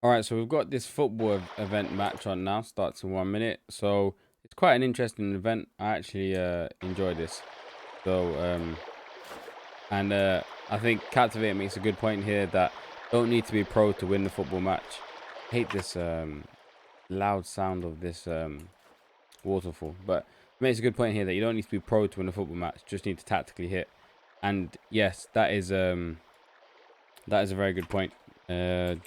All right, so we've got this football event match on now. Starts in 1 minute. So it's quite an interesting event. I actually enjoy this. So I think Captivate makes a good point here that don't need to be pro to win the football match. I hate this loud sound of this waterfall, but it makes a good point here that you don't need to be pro to win a football match. Just need to tactically hit. And yes, that is a very good point.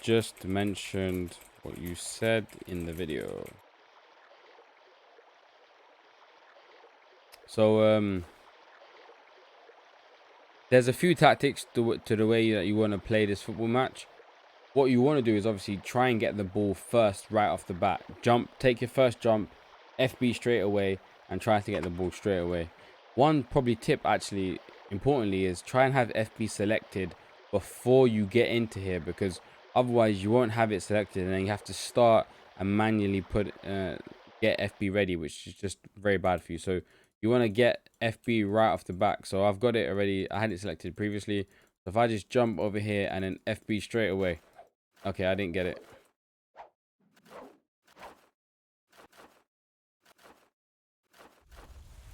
Just mentioned what you said in the video. So there's a few tactics to the way that you want to play this football match. What you want to do is obviously try and get the ball first right off the bat. Jump, take your first jump, FB straight away, and try to get the ball straight away. One probably tip actually importantly is try and have FB selected before you get into here, because otherwise you won't have it selected and then you have to start and manually get FB ready, which is just very bad for you. So you want to get FB right off the back. So I've got it already. I had it selected previously. So if I just jump over here and then FB straight away. Okay, I didn't get it.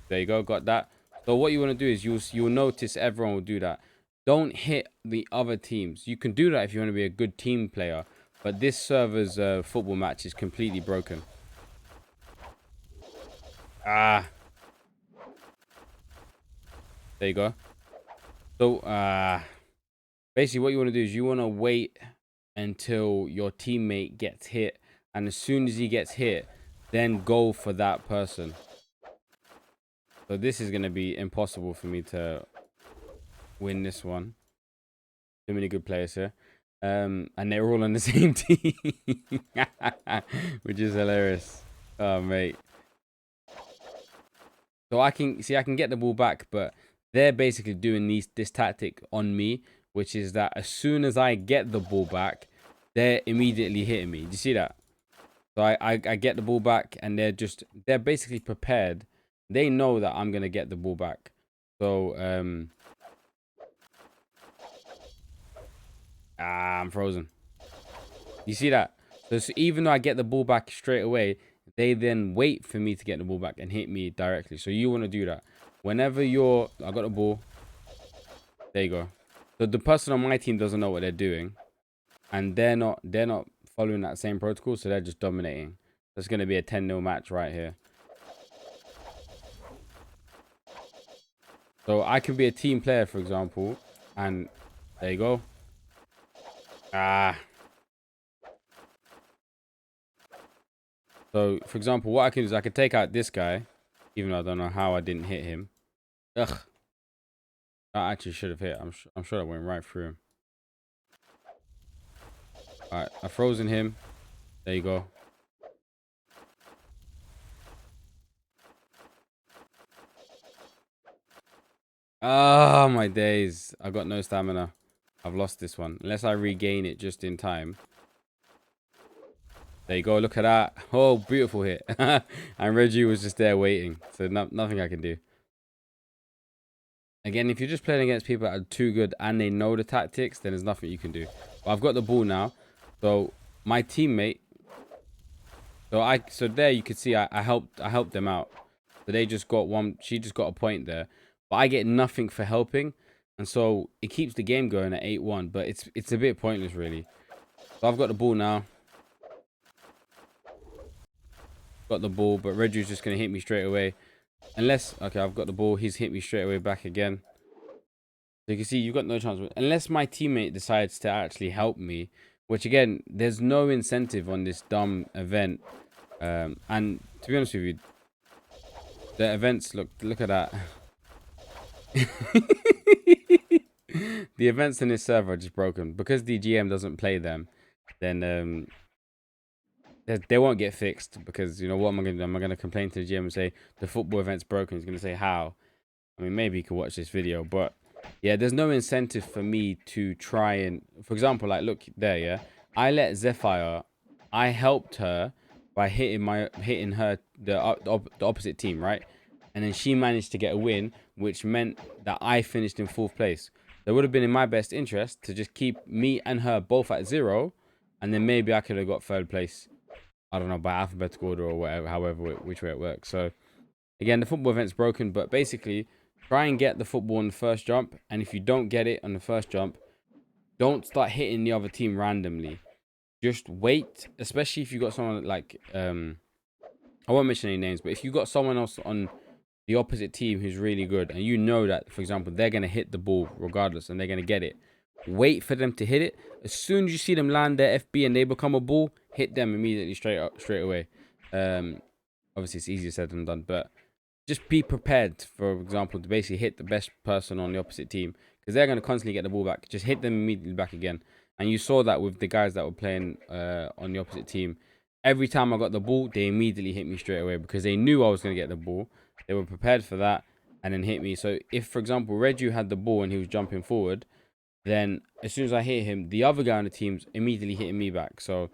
There you go, got that. So what you want to do is you'll notice everyone will do that. Don't hit the other teams. You can do that if you want to be a good team player, but this server's football match is completely broken. Ah, there you go. So basically what you want to do is you want to wait until your teammate gets hit, and as soon as he gets hit, then go for that person. So this is going to be impossible for me to win this one. Too many good players here. And they're all on the same team, which is hilarious. Oh, mate. So I can get the ball back, but they're basically doing this tactic on me, which is that as soon as I get the ball back, they're immediately hitting me. Do you see that? So I get the ball back, and they're basically prepared. They know that I'm gonna get the ball back. So I'm frozen. You see that? So even though I get the ball back straight away, they then wait for me to get the ball back and hit me directly. So you want to do that. Whenever I got the ball. There you go. So the person on my team doesn't know what they're doing, and they're not following that same protocol, so they're just dominating. That's going to be a 10-0 match right here. So I could be a team player, for example, and there you go. So, for example, what I can do is I could take out this guy, even though I don't know how I didn't hit him. Ugh. I actually should have hit. I'm sure I went right through him. Alright, I've frozen him. There you go. Oh, my days. I got no stamina. I've lost this one. Unless I regain it just in time. There you go. Look at that. Oh, beautiful hit. And Reggie was just there waiting. So nothing I can do. Again, if you're just playing against people that are too good and they know the tactics, then there's nothing you can do. But I've got the ball now. So my teammate. So there you can see I helped them out. So they just got one. She just got a point there. But I get nothing for helping. And so it keeps the game going at 8-1. But it's a bit pointless, really. So I've got the ball now. Got the ball, but Reggie's just going to hit me straight away. Unless, okay, I've got the ball. He's hit me straight away back again. So you can see you've got no chance. Unless my teammate decides to actually help me. Which, again, there's no incentive on this dumb event. And to be honest with you, the events, look at that. The events in this server are just broken. Because the GM doesn't play them, then they won't get fixed. Because, you know, what am I going to do? Am I going to complain to the GM and say, the football event's broken? He's going to say, how? I mean, maybe you could watch this video, but yeah, there's no incentive for me to try and, for example, like, look there, yeah? I let Zephyr, I helped her by hitting her, the opposite team, right? And then she managed to get a win, which meant that I finished in 4th place. It would have been in my best interest to just keep me and her both at 0, and then maybe I could have got third place. I don't know, by alphabetical order or whatever, which way it works. So again, the football event's broken, but basically try and get the football on the first jump, and if you don't get it on the first jump, don't start hitting the other team randomly. Just wait, especially if you got someone like I won't mention any names, but if you got someone else on the opposite team who's really good, and you know that, for example, they're gonna hit the ball regardless, and they're gonna get it. Wait for them to hit it. As soon as you see them land their FB and they become a ball, hit them immediately straight away. Obviously it's easier said than done, but just be prepared, for example, to basically hit the best person on the opposite team, because they're going to constantly get the ball back. Just hit them immediately back again. And you saw that with the guys that were playing on the opposite team. Every time I got the ball, they immediately hit me straight away because they knew I was going to get the ball. They were prepared for that and then hit me. So if, for example, Redu had the ball and he was jumping forward, then as soon as I hit him, the other guy on the team's immediately hitting me back. So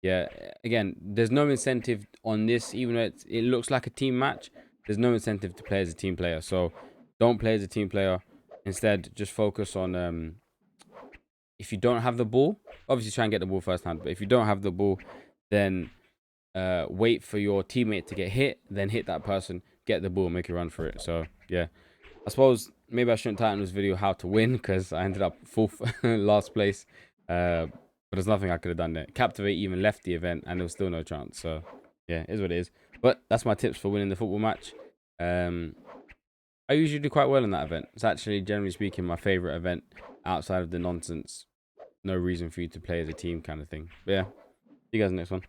yeah, again, there's no incentive on this, even though it looks like a team match. There's no incentive to play as a team player. So don't play as a team player. Instead, just focus on if you don't have the ball, obviously try and get the ball first hand. But if you don't have the ball, then wait for your teammate to get hit, then hit that person, get the ball, make a run for it. So yeah, I suppose maybe I shouldn't title this video how to win, because I ended up fourth, last place. But there's nothing I could have done there. Captivate even left the event and there was still no chance. So yeah, it is what it is. But that's my tips for winning the football match. I usually do quite well in that event. It's actually, generally speaking, my favorite event outside of the nonsense, no reason for you to play as a team kind of thing. But yeah, see you guys in the next one.